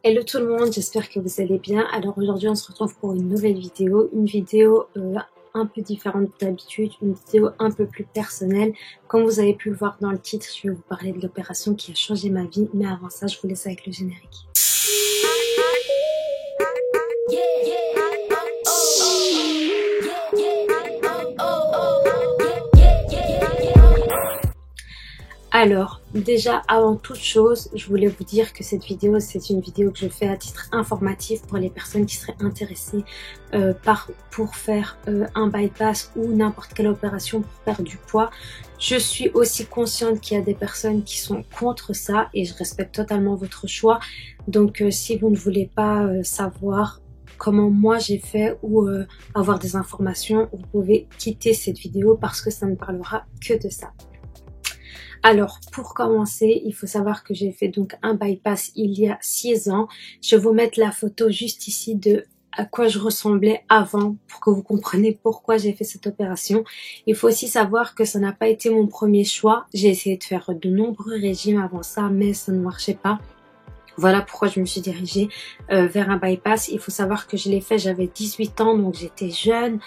Hello tout le monde, j'espère que vous allez bien. Alors aujourd'hui on se retrouve pour une nouvelle vidéo, un peu différente d'habitude, une vidéo un peu plus personnelle. Comme vous avez pu le voir dans le titre, je vais vous parler de l'opération qui a changé ma vie, mais avant ça je vous laisse avec le générique. Alors, déjà, avant toute chose, je voulais vous dire que cette vidéo, c'est une vidéo que je fais à titre informatif pour les personnes qui seraient intéressées pour faire un bypass ou n'importe quelle opération pour perdre du poids. Je suis aussi consciente qu'il y a des personnes qui sont contre ça et je respecte totalement votre choix. Donc, si vous ne voulez pas savoir comment moi j'ai fait ou avoir des informations, vous pouvez quitter cette vidéo parce que ça ne parlera que de ça. Alors, pour commencer, il faut savoir que j'ai fait donc un bypass il y a 6 ans. Je vais vous mettre la photo juste ici de à quoi je ressemblais avant pour que vous compreniez pourquoi j'ai fait cette opération. Il faut aussi savoir que ça n'a pas été mon premier choix. J'ai essayé de faire de nombreux régimes avant ça, mais ça ne marchait pas. Voilà pourquoi je me suis dirigée vers un bypass. Il faut savoir que je l'ai fait, j'avais 18 ans, donc j'étais jeune.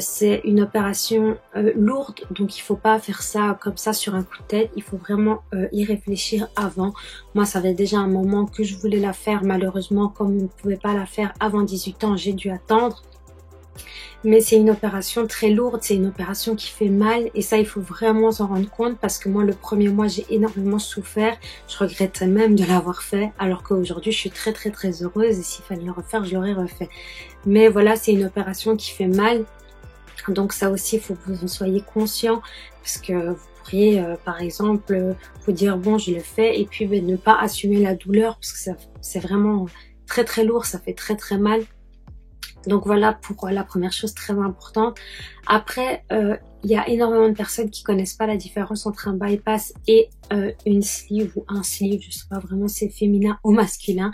C'est une opération lourde, donc il faut pas faire ça comme ça sur un coup de tête, il faut vraiment y réfléchir avant. Moi ça fait déjà un moment que je voulais la faire, malheureusement comme on ne pouvait pas la faire avant 18 ans, j'ai dû attendre. Mais c'est une opération très lourde, c'est une opération qui fait mal et ça il faut vraiment s'en rendre compte parce que moi le premier mois j'ai énormément souffert, je regrette même de l'avoir fait alors qu'aujourd'hui je suis très heureuse et s'il fallait le refaire je l'aurais refait. Mais voilà, c'est une opération qui fait mal. Donc ça aussi, il faut que vous en soyez conscient parce que vous pourriez, par exemple, vous dire bon, je le fais et puis ne pas assumer la douleur parce que c'est vraiment très lourd, ça fait très mal. Donc voilà pour la première chose très importante. Après, il y a énormément de personnes qui connaissent pas la différence entre un bypass et une sleeve ou un sleeve, je sais pas vraiment si c'est féminin ou masculin.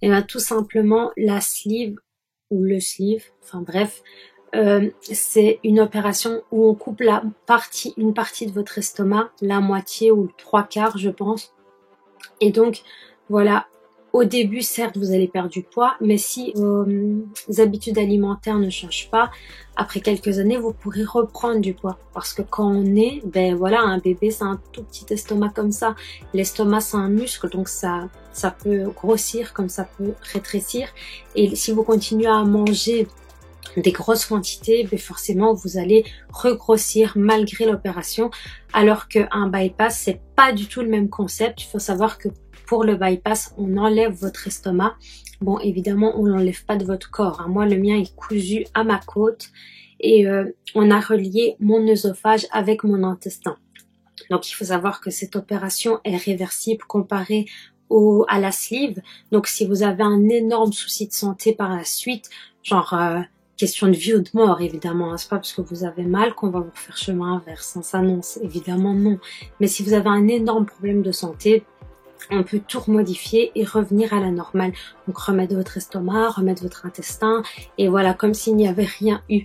Et bien tout simplement la sleeve ou le sleeve, enfin bref, c'est une opération où on coupe une partie de votre estomac, la moitié ou le 3/4 je pense. Et donc voilà, au début certes vous allez perdre du poids, mais si vos habitudes alimentaires ne changent pas, après quelques années vous pourrez reprendre du poids. Parce que quand on est, ben voilà, un bébé c'est un tout petit estomac comme ça. L'estomac c'est un muscle, donc ça peut grossir comme ça peut rétrécir. Et si vous continuez à manger des grosses quantités, mais forcément vous allez regrossir malgré l'opération, alors qu'un bypass c'est pas du tout le même concept. Il faut savoir que pour le bypass on enlève votre estomac, bon évidemment on l'enlève pas de votre corps, hein. Moi le mien est cousu à ma côte et on a relié mon œsophage avec mon intestin. Donc il faut savoir que cette opération est réversible comparée à la sleeve. Donc si vous avez un énorme souci de santé par la suite, genre question de vie ou de mort évidemment, hein. C'est pas parce que vous avez mal qu'on va vous refaire chemin inverse, hein. Ça non, évidemment non. Mais si vous avez un énorme problème de santé, on peut tout remodifier et revenir à la normale. Donc remettre votre estomac, remettre votre intestin et voilà, comme s'il n'y avait rien eu.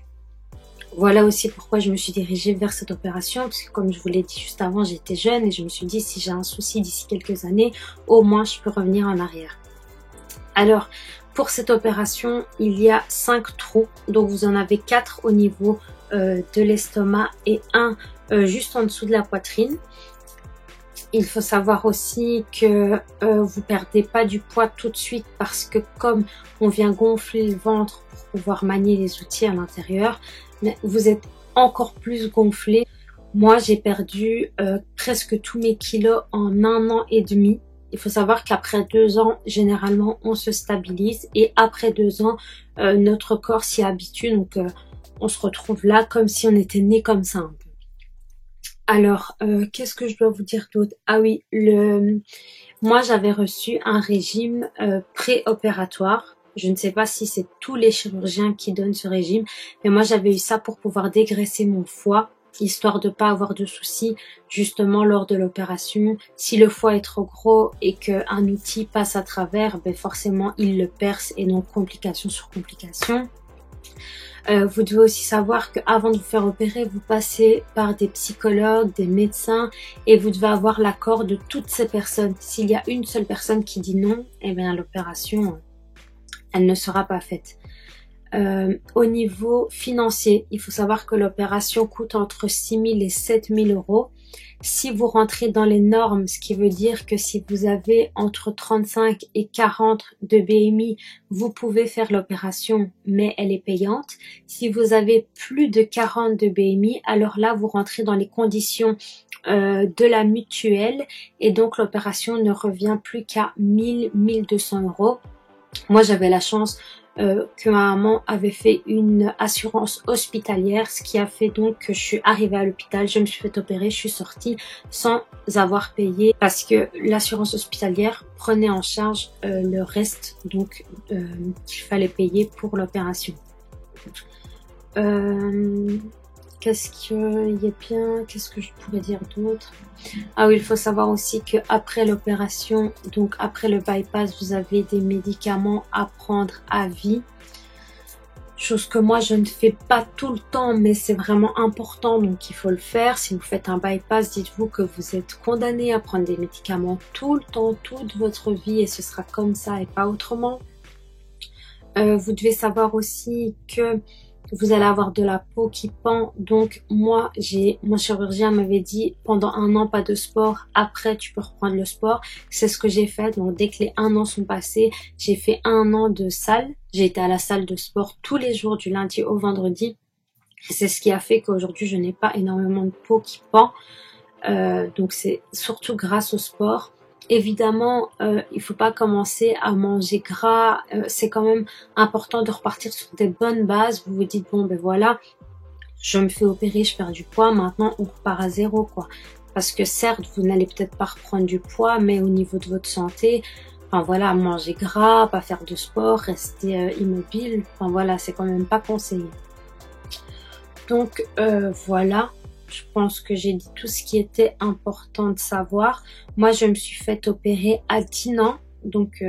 Voilà aussi pourquoi je me suis dirigée vers cette opération, parce que comme je vous l'ai dit juste avant, j'étais jeune et je me suis dit si j'ai un souci d'ici quelques années, au moins je peux revenir en arrière. Alors, pour cette opération, il y a 5 trous, donc vous en avez 4 au niveau de l'estomac et un juste en dessous de la poitrine. Il faut savoir aussi que vous perdez pas du poids tout de suite parce que comme on vient gonfler le ventre pour pouvoir manier les outils à l'intérieur, vous êtes encore plus gonflé. Moi, j'ai perdu presque tous mes kilos en 1 an et demi. Il faut savoir qu'après 2 ans, généralement, on se stabilise et après 2 ans, notre corps s'y habitue. Donc, on se retrouve là comme si on était né comme ça un peu. Alors, qu'est-ce que je dois vous dire d'autre? Ah oui, moi j'avais reçu un régime préopératoire. Je ne sais pas si c'est tous les chirurgiens qui donnent ce régime, mais moi j'avais eu ça pour pouvoir dégraisser mon foie, histoire de pas avoir de soucis justement lors de l'opération. Si le foie est trop gros et qu'un outil passe à travers, ben forcément il le perce et donc complication sur complication. Vous devez aussi savoir qu'avant de vous faire opérer, vous passez par des psychologues, des médecins et vous devez avoir l'accord de toutes ces personnes. S'il y a une seule personne qui dit non, eh bien l'opération, elle ne sera pas faite. Au niveau financier, il faut savoir que l'opération coûte entre 6 000 et 7 000 euros. Si vous rentrez dans les normes, ce qui veut dire que si vous avez entre 35 et 40 de BMI, vous pouvez faire l'opération, mais elle est payante. Si vous avez plus de 40 de BMI, alors là, vous rentrez dans les conditions de la mutuelle et donc l'opération ne revient plus qu'à 1 200 euros. Moi, j'avais la chance que ma maman avait fait une assurance hospitalière, ce qui a fait donc que je suis arrivée à l'hôpital, je me suis fait opérer, je suis sortie sans avoir payé parce que l'assurance hospitalière prenait en charge le reste donc qu'il fallait payer pour l'opération. Qu'est-ce que je pourrais dire d'autre? Ah oui, il faut savoir aussi que après l'opération, donc après le bypass, vous avez des médicaments à prendre à vie. Chose que moi je ne fais pas tout le temps, mais c'est vraiment important, donc il faut le faire. Si vous faites un bypass, dites-vous que vous êtes condamné à prendre des médicaments tout le temps, toute votre vie, et ce sera comme ça et pas autrement. Vous devez savoir aussi que vous allez avoir de la peau qui pend, donc moi mon chirurgien m'avait dit pendant 1 an pas de sport, après tu peux reprendre le sport. C'est ce que j'ai fait, donc dès que les 1 an sont passés, j'ai fait 1 an de salle, j'ai été à la salle de sport tous les jours du lundi au vendredi. C'est ce qui a fait qu'aujourd'hui je n'ai pas énormément de peau qui pend, donc c'est surtout grâce au sport. Évidemment, il faut pas commencer à manger gras, c'est quand même important de repartir sur des bonnes bases. Vous vous dites bon ben voilà, je me fais opérer, je perds du poids, maintenant on repart à zéro quoi. Parce que certes, vous n'allez peut-être pas reprendre du poids, mais au niveau de votre santé, enfin voilà, manger gras, pas faire de sport, rester immobile, enfin voilà, c'est quand même pas conseillé. Donc voilà. Je pense que j'ai dit tout ce qui était important de savoir. Moi, je me suis fait opérer à Dinan, donc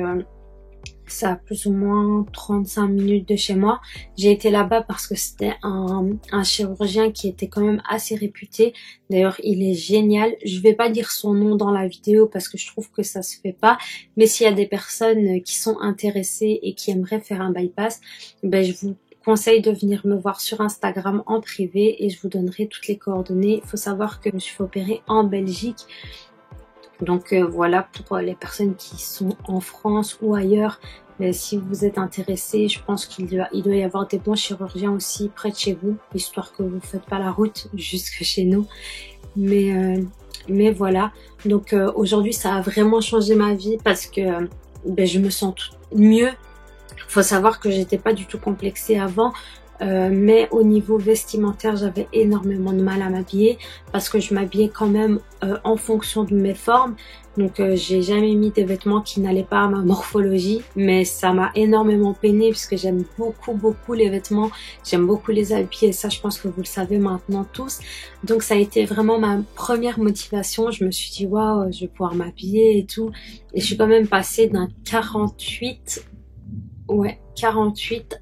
ça a plus ou moins 35 minutes de chez moi. J'ai été là-bas parce que c'était un chirurgien qui était quand même assez réputé. D'ailleurs, il est génial. Je vais pas dire son nom dans la vidéo parce que je trouve que ça se fait pas. Mais s'il y a des personnes qui sont intéressées et qui aimeraient faire un bypass, ben je vous conseille de venir me voir sur Instagram en privé et je vous donnerai toutes les coordonnées. Il faut savoir que je me suis fait opérer en Belgique. Donc voilà, pour les personnes qui sont en France ou ailleurs, mais si vous êtes intéressés, je pense qu'il doit y avoir des bons chirurgiens aussi près de chez vous, histoire que vous ne faites pas la route jusque chez nous. Mais voilà, donc aujourd'hui ça a vraiment changé ma vie parce que je me sens mieux. Il faut savoir que j'étais pas du tout complexée avant, mais au niveau vestimentaire, j'avais énormément de mal à m'habiller parce que je m'habillais quand même en fonction de mes formes. Donc j'ai jamais mis des vêtements qui n'allaient pas à ma morphologie, mais ça m'a énormément peinée puisque j'aime beaucoup les vêtements, j'aime beaucoup les habits et ça je pense que vous le savez maintenant tous. Donc ça a été vraiment ma première motivation. Je me suis dit waouh, je vais pouvoir m'habiller et tout, et je suis quand même passée d'un 48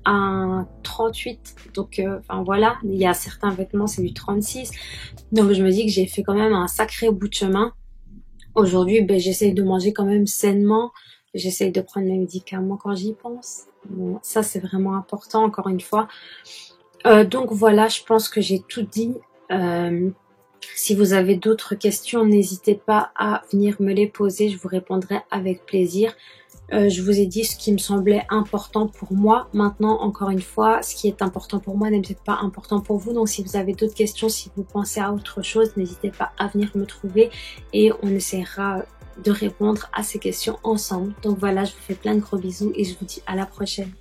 à un 38, donc enfin voilà, il y a certains vêtements c'est du 36, donc je me dis que j'ai fait quand même un sacré bout de chemin. Aujourd'hui j'essaye de manger quand même sainement, j'essaye de prendre mes médicaments quand j'y pense, bon, ça c'est vraiment important encore une fois. Donc voilà, je pense que j'ai tout dit. Si vous avez d'autres questions, n'hésitez pas à venir me les poser, je vous répondrai avec plaisir. Je vous ai dit ce qui me semblait important pour moi. Maintenant, encore une fois, ce qui est important pour moi n'est peut-être pas important pour vous. Donc, si vous avez d'autres questions, si vous pensez à autre chose, n'hésitez pas à venir me trouver et on essaiera de répondre à ces questions ensemble. Donc voilà, je vous fais plein de gros bisous et je vous dis à la prochaine.